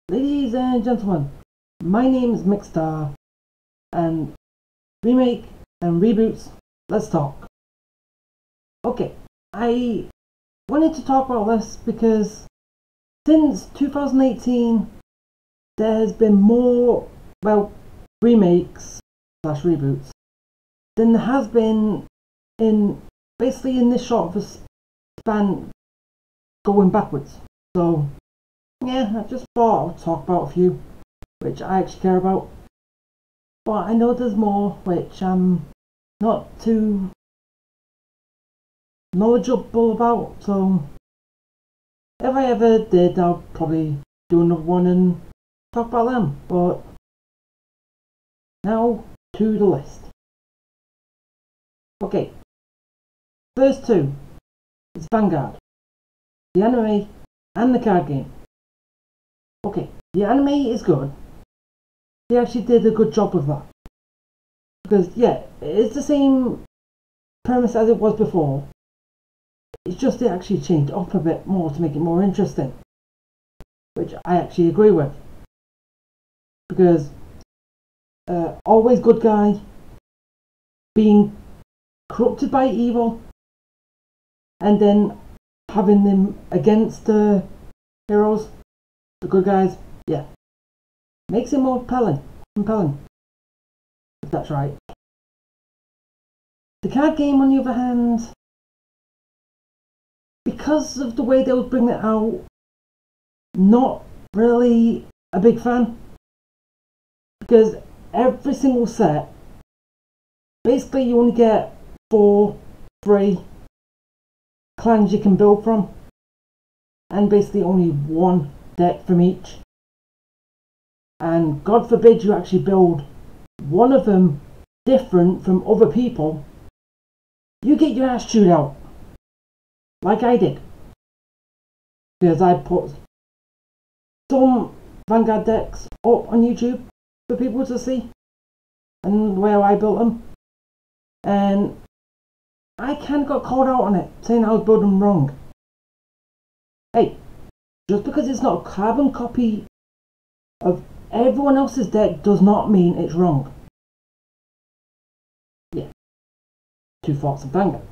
Ladies and gentlemen, my name is Mickstar, and remake and reboots, let's talk. Okay, I wanted to talk about this because since 2018 there has been more, remakes slash reboots than there has been in this short of a span going backwards. So yeah, I just thought I'll talk about a few which I actually care about. But I know there's more which I'm not too knowledgeable about, so if I ever did, I'll probably do another one and talk about them. But now to the list. Okay, first two is Vanguard, the anime and the card game. Okay, the anime is good. They actually did a good job with that. Because yeah, it's the same premise as it was before. It's just they actually changed up a bit more to make it more interesting. Which I actually agree with. Because always good guy being corrupted by evil and then having them against the heroes, the good guys, yeah. Makes it more compelling. If that's right. The card game, on the other hand, because of the way they would bring it out, not really a big fan. Because every single set, basically you only get 3 clans you can build from, and basically only one deck from each. And God forbid you actually build one of them different from other people, you get your ass chewed out. Like I did. Because I put some Vanguard decks up on YouTube for people to see, and where I built them. And I kinda got called out on it, saying I was building them wrong. Hey, just because it's not a carbon copy of everyone else's deck does not mean it's wrong. Yeah. 2 thoughts of Vanguard.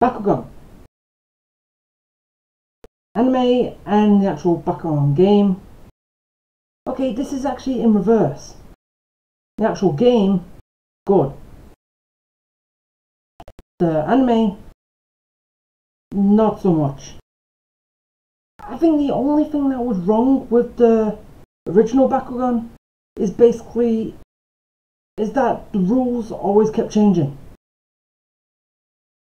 Bakugan. Anime and the actual Bakugan game. Okay, this is actually in reverse. The actual game, good. The anime, not so much. I think the only thing that was wrong with the original Bakugan is that the rules always kept changing.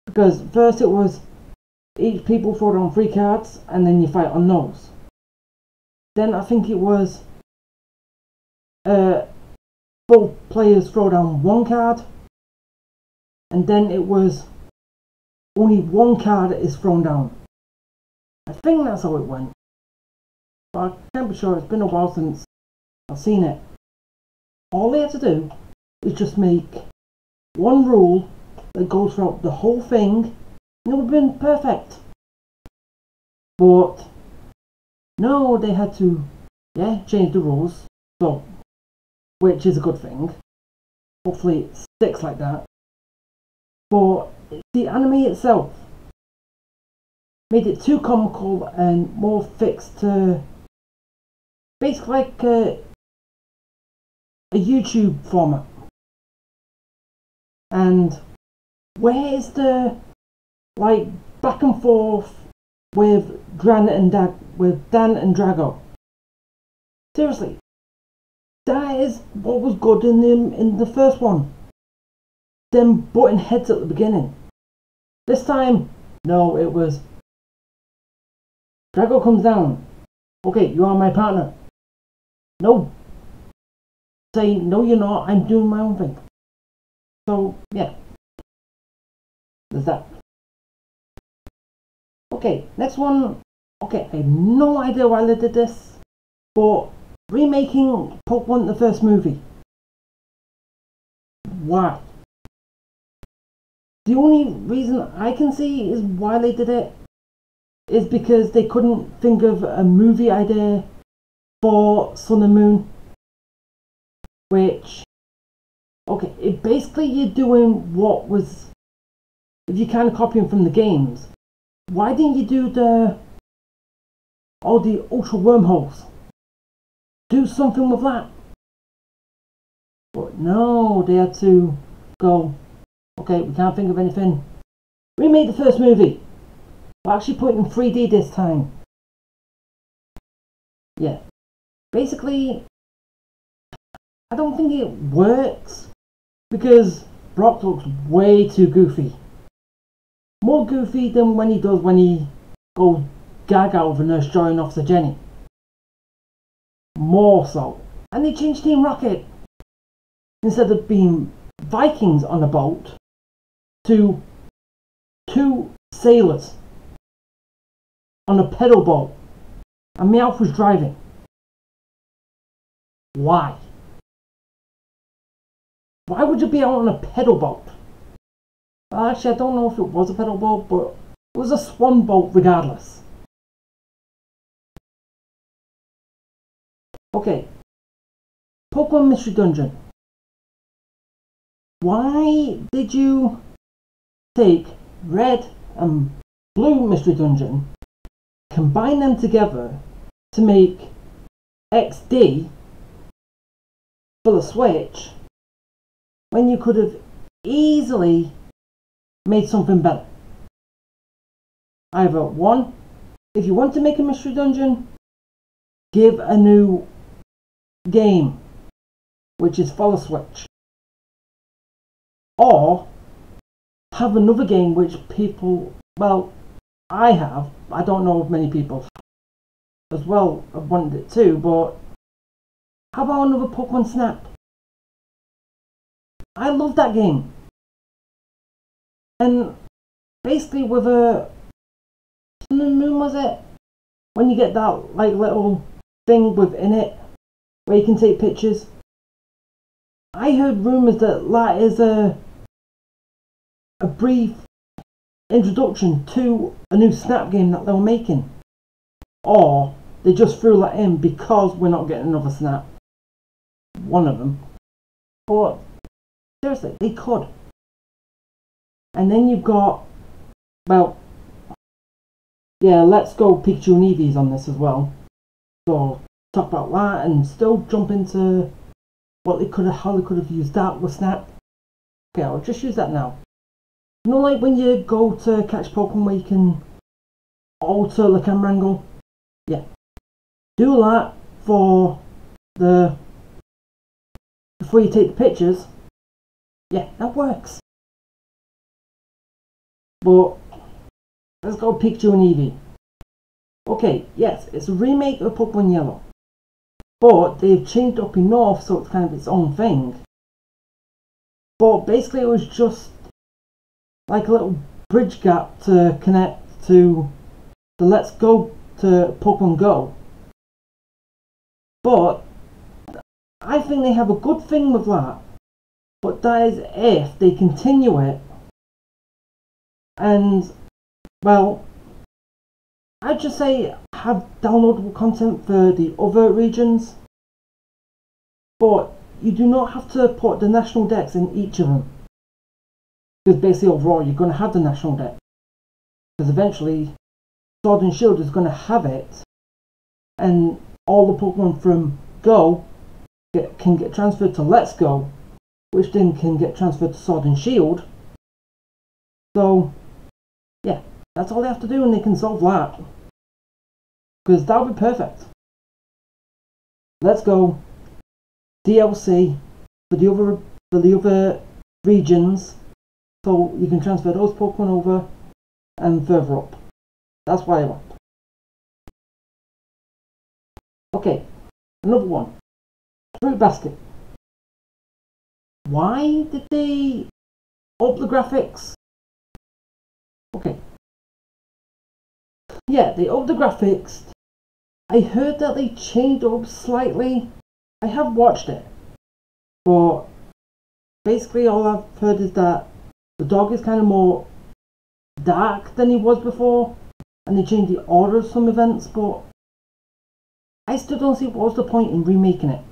Because first it was each people throw down 3 cards and then you fight on those. Then I think it was both players throw down 1 card, and then it was only 1 card is thrown down. I think that's how it went, but I can't be sure. It's been a while since I've seen it. All they had to do is just make one rule that goes throughout the whole thing, and it would have been perfect. But no, they had to, change the rules, so, which is a good thing. Hopefully it sticks like that. But the anime itself made it too comical and more fixed to basically like a YouTube format. And where is the back and forth with Dan and Drago? Seriously, that is what was good in the first one. Them butting heads at the beginning. This time, no, it was Drago comes down. Okay, you are my partner. No. Say, no you're not, I'm doing my own thing. So, yeah. There's that. Okay, next one. Okay, I have no idea why they did this, but remaking Pokemon the first movie. Why? The only reason I can see is why they did it is because they couldn't think of a movie idea for Sun and Moon. Which, okay, basically you're doing what was, if you're kind of copying from the games, why didn't you do all the ultra wormholes? Do something with that. But no, they had to go, okay, we can't think of anything. Remake the first movie. We'll actually put it in 3D this time. Yeah. Basically, I don't think it works because Brock looks way too goofy. More goofy than when he goes gaga over Nurse Joy and Officer Jenny. More so. And they changed Team Rocket. Instead of being Vikings on a boat to 2 sailors on a pedal boat. And Meowth was driving. Why? Why would you be out on a pedal boat? Well, actually, I don't know if it was a pedal boat, but it was a swan boat regardless. Okay. Pokemon Mystery Dungeon. Why did you take Red and Blue Mystery Dungeon, combine them together to make XD for the Switch, when you could have easily made something better? Either one, if you want to make a mystery dungeon, give a new game, which is for the Switch, or have another game which people, well, I don't know if many people as well have wanted it too, but how about another Pokemon Snap? I love that game. And basically with a Sun and Moon, was it? When you get that like little thing within it where you can take pictures. I heard rumours that is a brief introduction to a new Snap game that they were making. Or they just threw that in because we're not getting another Snap. One of them. But seriously, they could. And then you've got, well, yeah, Let's Go Pikachu and Eevee's on this as well. So talk about that and still jump into how they could have used that with Snap. Okay, I'll just use that now. You know, like when you go to catch Pokemon where you can alter the camera angle? Yeah. Do that for before you take the pictures. Yeah, that works. But let's go Pikachu and Eevee. Okay, yes, it's a remake of Pokemon Yellow, but they've changed up enough so it's kind of its own thing. But basically it was just like a little bridge gap to connect to the Let's Go to Pokemon Go. But I think they have a good thing with that, but that is if they continue it. And, well, I'd just say have downloadable content for the other regions, but you do not have to put the national decks in each of them. Because basically overall you're going to have the national deck. Because eventually Sword and Shield is going to have it, and all the Pokemon from Go can get transferred to Let's Go, which then can get transferred to Sword and Shield. So yeah, that's all they have to do and they can solve that. Because that would be perfect. Let's Go DLC for the other regions, so you can transfer those Pokemon over and further up. That's what I want. Okay, another one. Fruit Basket. Why did they up the graphics? Okay. Yeah, they upped the graphics. I heard that they changed up slightly. I have watched it, but basically all I've heard is that the dog is kind of more dark than he was before, and they changed the order of some events, but I still don't see what was the point in remaking it.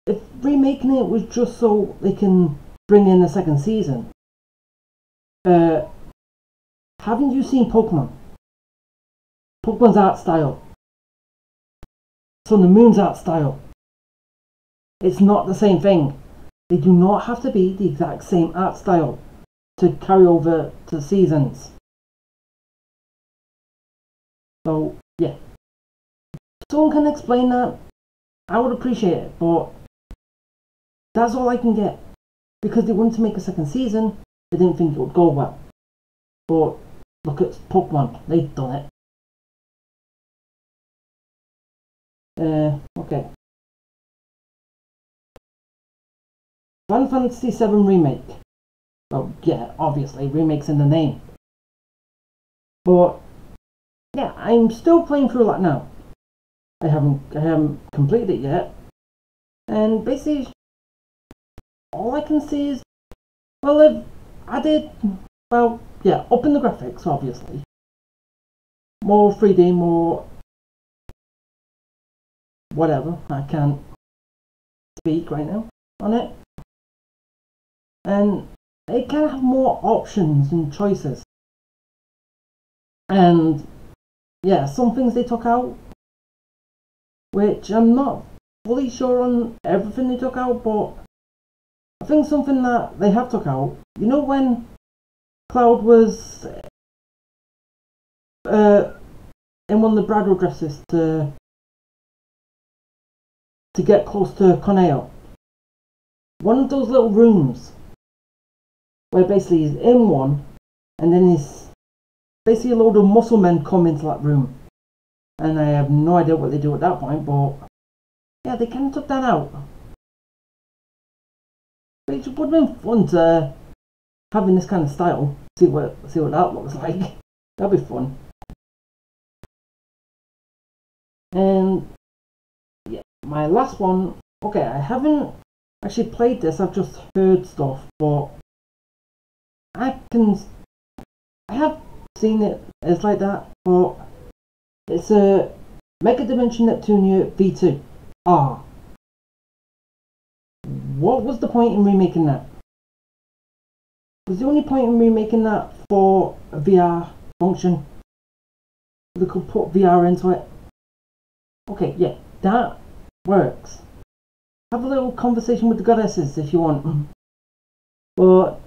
If remaking it was just so they can bring in a second season, haven't you seen Pokemon? Pokemon's art style, Sun and Moon's art style. It's not the same thing. They do not have to be the exact same art style to carry over to seasons. So, yeah. If someone can explain that, I would appreciate it, but that's all I can get. Because they wanted to make a second season, they didn't think it would go well. But look at Pokemon, they've done it. Okay. Final Fantasy VII Remake. Well, yeah, obviously, remake's in the name. But, yeah, I'm still playing through that now. I haven't completed it yet. And basically, all I can see is, well, they've added, well, yeah, up in the graphics, obviously. More 3D, more whatever. I can't speak right now on it. And it can have more options and choices. And yeah, some things they took out, which I'm not fully sure on everything they took out, but I think something that they have took out, you know when Cloud was in one of the bridal dresses to get close to Corneo, one of those little rooms where basically he's in one, and then he's basically a load of muscle men come into that room, and I have no idea what they do at that point, but yeah, they kind of took that out, which would have been fun to have in this kind of style. See what that looks like. That'd be fun. And yeah, my last one. Okay, I haven't actually played this. I've just heard stuff, but I have seen it as like that, but it's a Mega Dimension Neptunia V2. What was the point in remaking that? Was the only point in remaking that for a VR function? They could put VR into it. Okay, yeah, that works. Have a little conversation with the goddesses if you want. But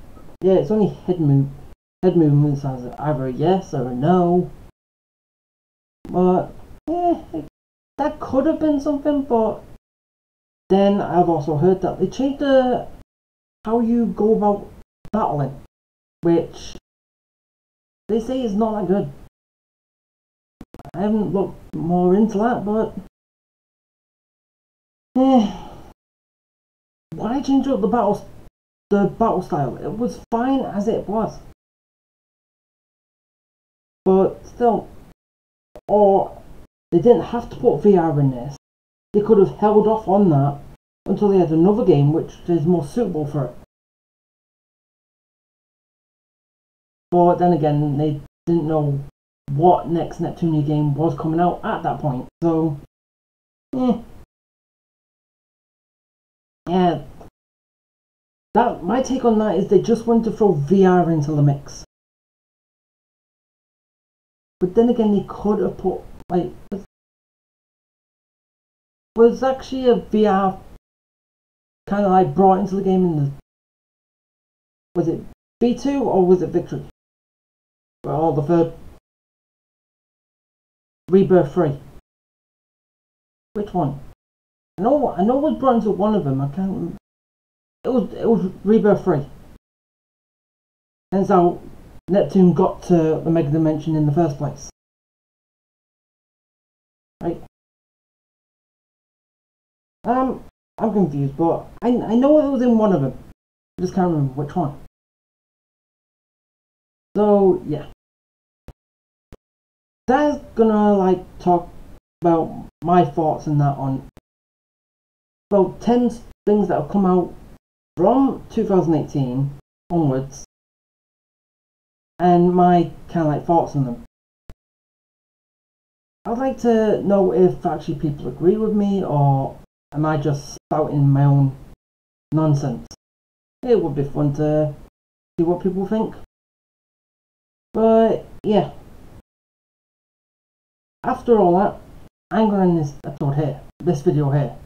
yeah, it's only head movements as either a yes or a no. But yeah, that could have been something. But then I've also heard that they changed how you go about battling, which they say is not that good. I haven't looked more into that, but why change up the battle style? It was fine as it was, but still, or they didn't have to put VR in this. They could have held off on that until they had another game which is more suitable for it. But then again, they didn't know what next Neptunia game was coming out at that point, so yeah. That my take on that is they just wanted to throw VR into the mix. But then again, they could have put like was actually a VR kind of like brought into the game in the, was it V2 or was it Victory? Well, the third Rebirth 3. Which one? I know it was brought into one of them. I can't remember. It was Rebirth 3. And so Neptune got to the Mega Dimension in the first place. Right? I'm confused, but I know it was in one of them. I just can't remember which one. So yeah. That's gonna like talk about my thoughts and that on about 10 things that have come out from 2018 onwards, and my kind of like thoughts on them. I'd like to know if actually people agree with me, or am I just spouting my own nonsense. It would be fun to see what people think. But yeah, after all that, I'm going to end this episode here, this video here.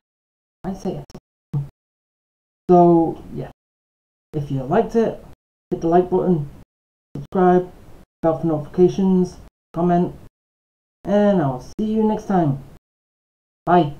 I say it. So yeah, if you liked it, hit the like button, subscribe, bell for notifications, comment, and I'll see you next time. Bye.